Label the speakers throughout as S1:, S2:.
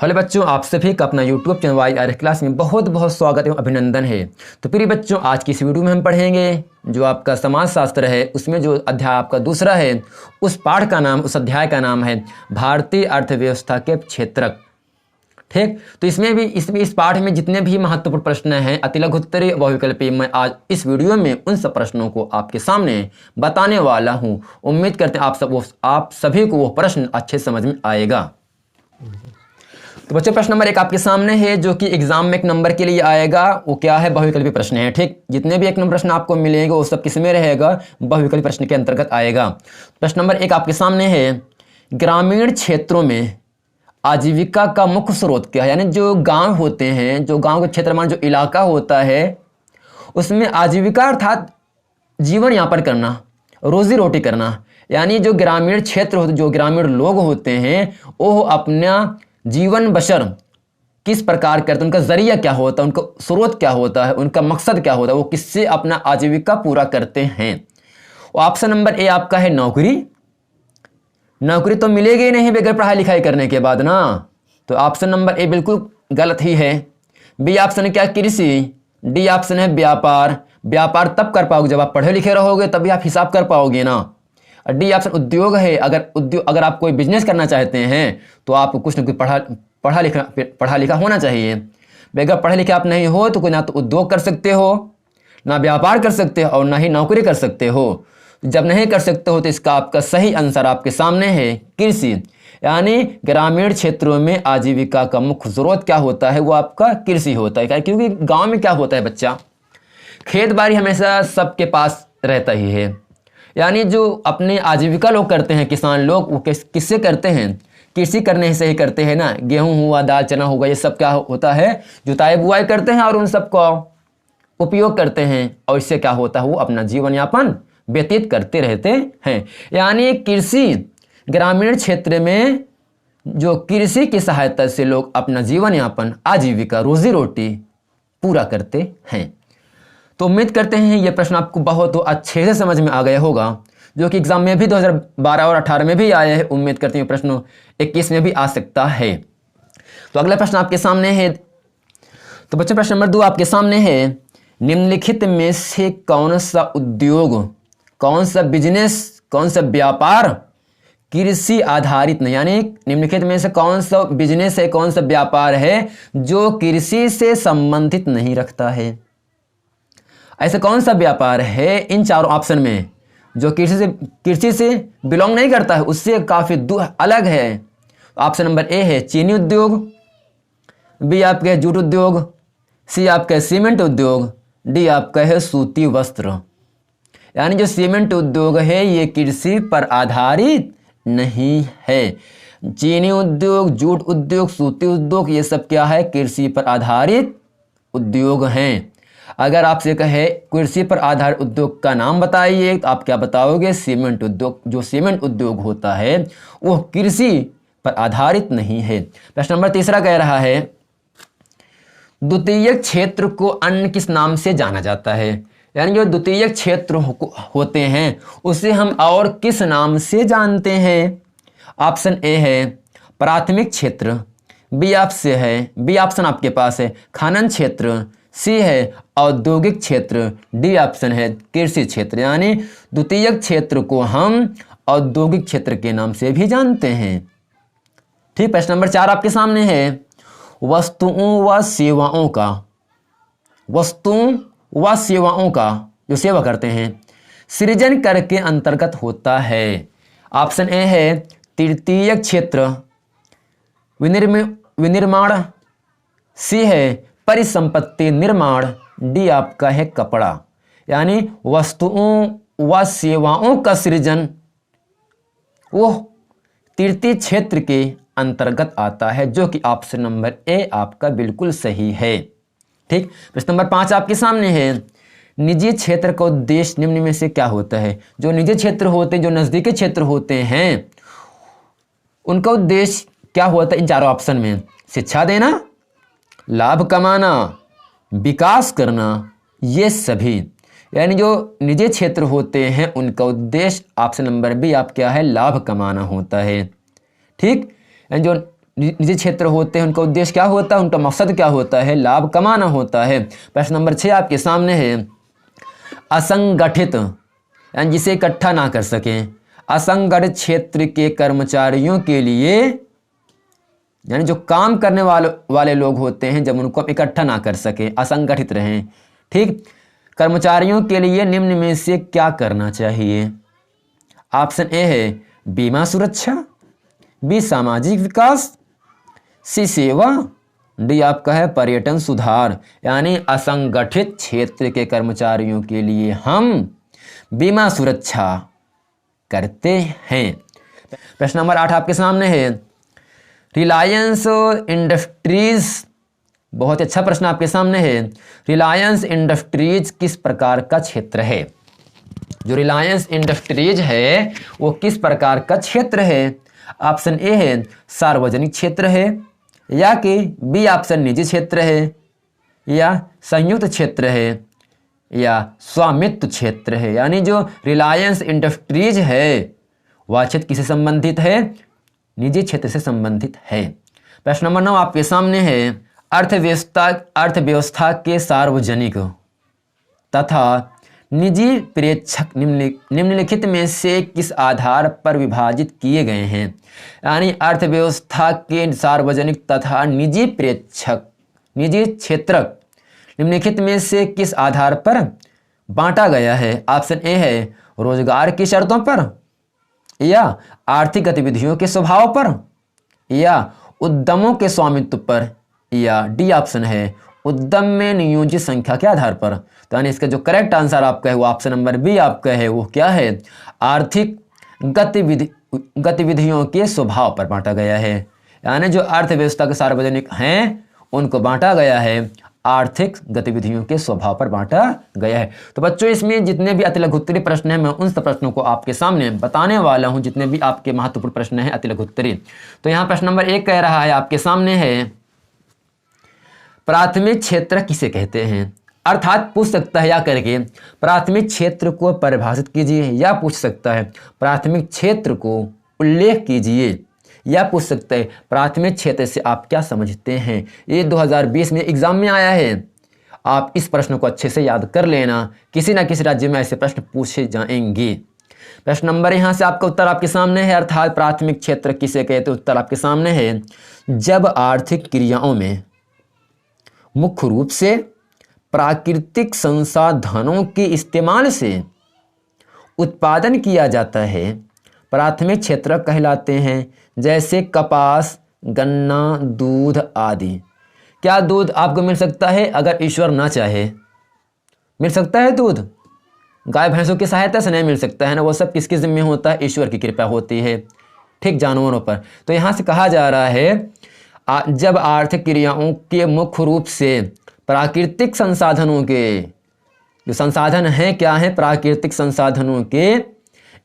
S1: Hello बच्चों, आप सभी का अपना यूट्यूब चैनल YR क्लास में बहुत बहुत स्वागत एवं अभिनंदन है। तो प्रिय बच्चों, आज की इस वीडियो में हम पढ़ेंगे जो आपका समाजशास्त्र है, उसमें जो अध्याय आपका दूसरा है, उस पाठ का नाम, उस अध्याय का नाम है भारतीय अर्थव्यवस्था के क्षेत्रक। ठीक, तो इसमें इस पाठ में जितने भी महत्वपूर्ण प्रश्न हैं, अतिलघु उत्तरीय बहुविकल्पीय, मैं आज इस वीडियो में उन सब प्रश्नों को आपके सामने बताने वाला हूँ। उम्मीद करते हैं आप सभी को वो प्रश्न अच्छे समझ में आएगा। तो बच्चों, प्रश्न नंबर 1 आपके सामने है, जो कि एग्जाम में 1 नंबर के लिए आएगा। वो क्या है? बहुविकल्पी प्रश्न है। ठीक, जितने भी 1 नंबर प्रश्न आपको मिलेंगे वो सब किस में रहेगा? बहुविकल्पी प्रश्न के अंतर्गत आएगा। प्रश्न नंबर 1 आपके सामने है, ग्रामीण क्षेत्रों में आजीविका का मुख्य स्रोत क्या है? यानी जो गांव होते हैं, जो गांव के क्षेत्र में जो इलाका होता है, उसमें आजीविका अर्थात जीवन यापन करना, रोजी रोटी करना, यानी जो ग्रामीण क्षेत्र होते, जो ग्रामीण लोग होते हैं, वो अपना जीवन बसर किस प्रकार करते हैं, उनका जरिया क्या होता है, उनका स्रोत क्या होता है, उनका मकसद क्या होता है, वो किससे अपना आजीविका पूरा करते हैं। ऑप्शन नंबर ए आपका है नौकरी। नौकरी तो मिलेगी ही नहीं बगैर पढ़ाई लिखाई करने के बाद ना, तो ऑप्शन नंबर ए बिल्कुल गलत ही है। बी ऑप्शन है क्या? कृषि। डी ऑप्शन है व्यापार। व्यापार तब कर पाओगे जब आप पढ़े लिखे रहोगे, तभी आप हिसाब कर पाओगे ना। डी ऑप्शन उद्योग है। अगर आप कोई बिजनेस करना चाहते हैं तो आपको कुछ न कुछ पढ़ा लिखा होना चाहिए। बगैर पढ़े लिखे आप नहीं हो तो कोई ना तो उद्योग कर सकते हो, ना व्यापार कर सकते हो, और ना ही नौकरी कर सकते हो। जब नहीं कर सकते हो तो इसका आपका सही आंसर आपके सामने है कृषि। यानी ग्रामीण क्षेत्रों में आजीविका का मुख्य स्रोत क्या होता है? वो आपका कृषि होता है। क्योंकि गाँव में क्या होता है बच्चा, खेत बाड़ी हमेशा सबके पास रहता ही है। यानी जो अपनी आजीविका लोग करते हैं, किसान लोग, वो किससे करते हैं? कृषि करने से ही करते हैं ना। गेहूं हुआ, दाल चना होगा, ये सब क्या होता है? जुताई बुआई करते हैं और उन सब का उपयोग करते हैं, और इससे क्या होता है? वो अपना जीवन यापन व्यतीत करते रहते हैं। यानी कृषि, ग्रामीण क्षेत्र में जो कृषि की सहायता से लोग अपना जीवन यापन, आजीविका, रोजी रोटी पूरा करते हैं। तो उम्मीद करते हैं ये प्रश्न आपको बहुत अच्छे से समझ में आ गया होगा, जो कि एग्जाम में भी 2012 और 18 में भी आए हैं। उम्मीद करते हैं प्रश्न 21 में भी आ सकता है। तो अगला प्रश्न आपके सामने है। तो बच्चों, प्रश्न नंबर 2 आपके सामने है, निम्नलिखित में से कौन सा उद्योग, कौन सा बिजनेस, कौन सा व्यापार कृषि आधारित नहीं? यानी निम्नलिखित में से कौन सा बिजनेस है, कौन सा व्यापार है जो कृषि से संबंधित नहीं रखता है? ऐसा कौन सा व्यापार है इन चारों ऑप्शन में जो कृषि से बिलोंग नहीं करता है, उससे काफी अलग है? ऑप्शन नंबर ए है चीनी उद्योग, बी आपका है जूट उद्योग, सी आपका है सीमेंट उद्योग, डी आपका है सूती वस्त्र। यानी जो सीमेंट उद्योग है ये कृषि पर आधारित नहीं है। चीनी उद्योग, जूट उद्योग, सूती उद्योग, ये सब क्या है? कृषि पर आधारित उद्योग हैं। अगर आपसे कहे कृषि पर आधारित उद्योग का नाम बताइए, तो आप क्या बताओगे? सीमेंट उद्योग। जो सीमेंट उद्योग होता है वो कृषि पर आधारित नहीं है। प्रश्न नंबर 3 कह रहा है, द्वितीयक क्षेत्र को अन्य किस नाम से जाना जाता है? यानी जो द्वितीयक क्षेत्र होते हैं उसे हम और किस नाम से जानते हैं? ऑप्शन ए है प्राथमिक क्षेत्र, बी ऑप्शन आपके पास है खनन क्षेत्र, सी है औद्योगिक क्षेत्र, डी ऑप्शन है कृषि क्षेत्र। यानी द्वितीयक क्षेत्र को हम औद्योगिक क्षेत्र के नाम से भी जानते हैं। ठीक, प्रश्न नंबर 4 आपके सामने है, वस्तुओं व सेवाओं का जो सेवा करते हैं सृजन कर के अंतर्गत होता है। ऑप्शन ए है तृतीयक क्षेत्र विनिर्माण, सी है परिसंपत्ति निर्माण, डी आपका है कपड़ा। यानी वस्तुओं व सेवाओं का सृजन वो तृतीय क्षेत्र के अंतर्गत आता है, जो कि ऑप्शन नंबर ए आपका बिल्कुल सही है। ठीक, प्रश्न नंबर 5 आपके सामने है, निजी क्षेत्र का उद्देश्य निम्न में से क्या होता है? जो निजी क्षेत्र होते हैं, जो नजदीकी क्षेत्र होते हैं, उनका उद्देश्य क्या होता है इन चारों ऑप्शन में? शिक्षा देना, लाभ कमाना, विकास करना, ये सभी। यानी जो निजी क्षेत्र होते हैं उनका उद्देश्य ऑप्शन नंबर बी आप क्या है? लाभ कमाना होता है। ठीक, जो निजी क्षेत्र होते हैं उनका उद्देश्य क्या होता है, उनका मकसद क्या होता है, लाभ कमाना होता है। प्रश्न नंबर 6 आपके सामने है, असंगठित यानी जिसे इकट्ठा ना कर सकें, असंगठित क्षेत्र के कर्मचारियों के लिए, यानी जो काम करने वाले लोग होते हैं, जब उनको इकट्ठा ना कर सके, असंगठित रहें, ठीक, कर्मचारियों के लिए निम्न में से क्या करना चाहिए। ऑप्शन ए है बीमा सुरक्षा, बी सामाजिक विकास, सी सेवा, डी आपका है पर्यटन सुधार। यानी असंगठित क्षेत्र के कर्मचारियों के लिए हम बीमा सुरक्षा करते हैं। प्रश्न नंबर 8 आपके सामने है, रिलायंस इंडस्ट्रीज, बहुत अच्छा प्रश्न आपके सामने है, रिलायंस इंडस्ट्रीज किस प्रकार का क्षेत्र है। जो रिलायंस इंडस्ट्रीज है वो किस प्रकार का क्षेत्र है। ऑप्शन ए है सार्वजनिक क्षेत्र है, या कि बी ऑप्शन निजी क्षेत्र है, या संयुक्त क्षेत्र है, या स्वामित्व क्षेत्र है। यानी जो रिलायंस इंडस्ट्रीज है वह क्षेत्र किससे संबंधित है, निजी क्षेत्र से संबंधित है। प्रश्न नंबर 9 आपके सामने है, अर्थव्यवस्था के सार्वजनिक तथा निजी प्रेक्षक निम्नलिखित में से किस आधार पर विभाजित किए गए हैं। यानी अर्थव्यवस्था के सार्वजनिक तथा निजी प्रेक्षक, निजी क्षेत्रक निम्नलिखित में से किस आधार पर बांटा गया है। ऑप्शन ए है रोजगार की शर्तों पर, या आर्थिक गतिविधियों के स्वभाव पर, या उद्यमों के स्वामित्व पर, या डी ऑप्शन है उद्यम में नियोजित संख्या के आधार पर। तो यानी इसका जो करेक्ट आंसर आपका है वो ऑप्शन नंबर बी आपका है, वो क्या है, आर्थिक गतिविधियों के स्वभाव पर बांटा गया है। यानी जो अर्थव्यवस्था के सार्वजनिक हैं उनको बांटा गया है आर्थिक गतिविधियों के स्वभाव पर बांटा गया है। तो बच्चों इसमें जितने भी अतिलघुत्तरी प्रश्न हैं मैं उन सब प्रश्नों को आपके सामने बताने वाला हूं, जितने भी आपके महत्वपूर्ण प्रश्न हैं अतिलघुत्तरी। तो यहाँ प्रश्न नंबर 1 कह रहा है आपके सामने है, प्राथमिक क्षेत्र किसे कहते हैं। अर्थात पूछ सकता है या करके प्राथमिक क्षेत्र को परिभाषित कीजिए, या पूछ सकता है प्राथमिक क्षेत्र को उल्लेख कीजिए, या पूछ सकते हैं प्राथमिक क्षेत्र से आप क्या समझते हैं। ये 2020 में एग्जाम में आया है, आप इस प्रश्न को अच्छे से याद कर लेना, किसी ना किसी राज्य में ऐसे प्रश्न पूछे जाएंगे। प्रश्न नंबर यहाँ से आपका उत्तर आपके सामने है, अर्थात प्राथमिक क्षेत्र किसे कहते हैं, उत्तर आपके सामने है, जब आर्थिक क्रियाओं में मुख्य रूप से प्राकृतिक संसाधनों के इस्तेमाल से उत्पादन किया जाता है, प्राथमिक क्षेत्र कहलाते हैं। जैसे कपास, गन्ना, दूध आदि। क्या दूध आपको मिल सकता है अगर ईश्वर ना चाहे? मिल सकता है दूध? गाय भैंसों की सहायता से नहीं मिल सकता है ना, वो सब किसके जिम्मे होता है, ईश्वर की कृपा होती है, ठीक, जानवरों पर। तो यहाँ से कहा जा रहा है जब आर्थिक क्रियाओं के मुख्य रूप से प्राकृतिक संसाधनों के, जो संसाधन हैं क्या हैं, प्राकृतिक संसाधनों के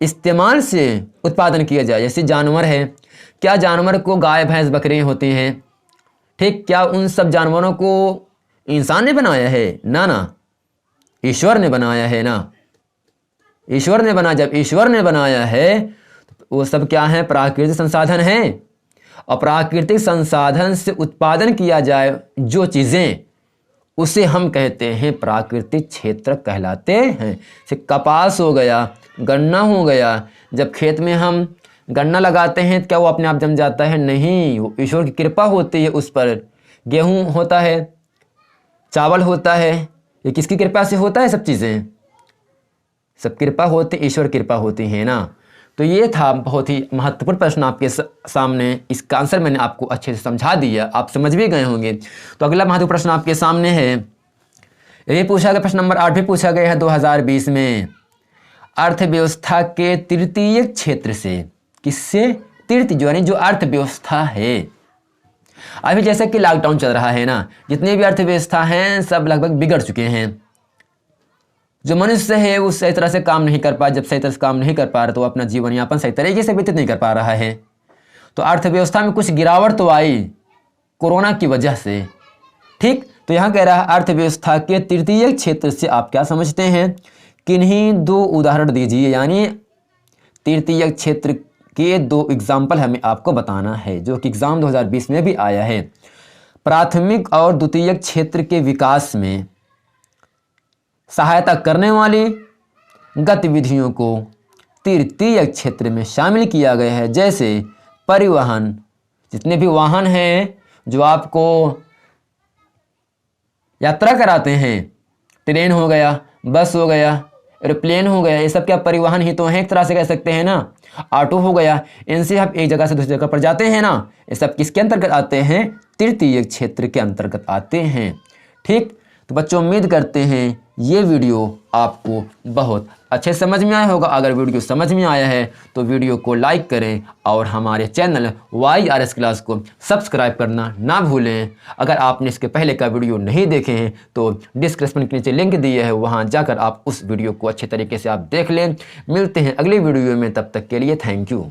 S1: इस्तेमाल से उत्पादन किया जाए। जैसे जानवर है, क्या जानवर को गाय भैंस बकरी होती हैं, ठीक, क्या उन सब जानवरों को इंसान ने बनाया है? ना ना, ईश्वर ने बनाया है ना, ईश्वर ने बनाया। जब ईश्वर ने बनाया है तो वो सब क्या है, प्राकृतिक संसाधन हैं। और प्राकृतिक संसाधन से उत्पादन किया जाए जो चीज़ें, उसे हम कहते हैं प्राकृतिक क्षेत्र कहलाते हैं। जैसे कपास हो गया, गन्ना हो गया। जब खेत में हम गन्ना लगाते हैं तो क्या वो अपने आप जम जाता है? नहीं, वो ईश्वर की कृपा होती है उस पर। गेहूँ होता है, चावल होता है, ये किसकी कृपा से होता है? सब चीज़ें, सब कृपा होती, ईश्वर कृपा होती है ना। तो ये था बहुत ही महत्वपूर्ण प्रश्न आपके सामने, इसका आंसर मैंने आपको अच्छे से समझा दिया, आप समझ भी गए होंगे। तो अगला महत्वपूर्ण प्रश्न आपके सामने है, ये पूछा गया, प्रश्न नंबर 8 भी पूछा गया है 2020 में, अर्थव्यवस्था के तृतीय क्षेत्र से, किससे? तृतीय, जो यानी जो अर्थव्यवस्था है। अभी जैसे कि लॉकडाउन चल रहा है ना, जितनी भी अर्थव्यवस्था हैं सब लगभग बिगड़ चुके हैं। जो मनुष्य है वो सही तरह से काम नहीं कर पा, जब सही तरह से काम नहीं कर पा रहा तो वो अपना जीवन यापन सही तरीके से व्यतीत नहीं कर पा रहा है। तो अर्थव्यवस्था में कुछ गिरावट तो आई कोरोना की वजह से, ठीक। तो यहाँ कह रहा है अर्थव्यवस्था के तृतीय क्षेत्र से आप क्या समझते हैं, किन्हीं 2 उदाहरण दीजिए। यानी तृतीय क्षेत्र कि ये 2 एग्जाम्पल हमें आपको बताना है जो कि एग्ज़ाम 2020 में भी आया है। प्राथमिक और द्वितीयक क्षेत्र के विकास में सहायता करने वाली गतिविधियों को तृतीयक क्षेत्र में शामिल किया गया है, जैसे परिवहन, जितने भी वाहन हैं जो आपको यात्रा कराते हैं, ट्रेन हो गया, बस हो गया, एरोप्लेन हो गया, ये सब क्या परिवहन ही तो हैं, एक तरह से कह सकते हैं ना। ऑटो हो गया, इनसे आप एक जगह से दूसरी जगह पर जाते हैं ना, ये सब किसके अंतर्गत आते हैं? तृतीयक क्षेत्र के अंतर्गत आते हैं। ठीक, तो बच्चों उम्मीद करते हैं ये वीडियो आपको बहुत अच्छे समझ में आया होगा। अगर वीडियो समझ में आया है तो वीडियो को लाइक करें और हमारे चैनल YRS क्लास को सब्सक्राइब करना ना भूलें। अगर आपने इसके पहले का वीडियो नहीं देखे हैं तो डिस्क्रिप्शन के नीचे लिंक दिए है, वहां जाकर आप उस वीडियो को अच्छे तरीके से आप देख लें। मिलते हैं अगली वीडियो में, तब तक के लिए थैंक यू।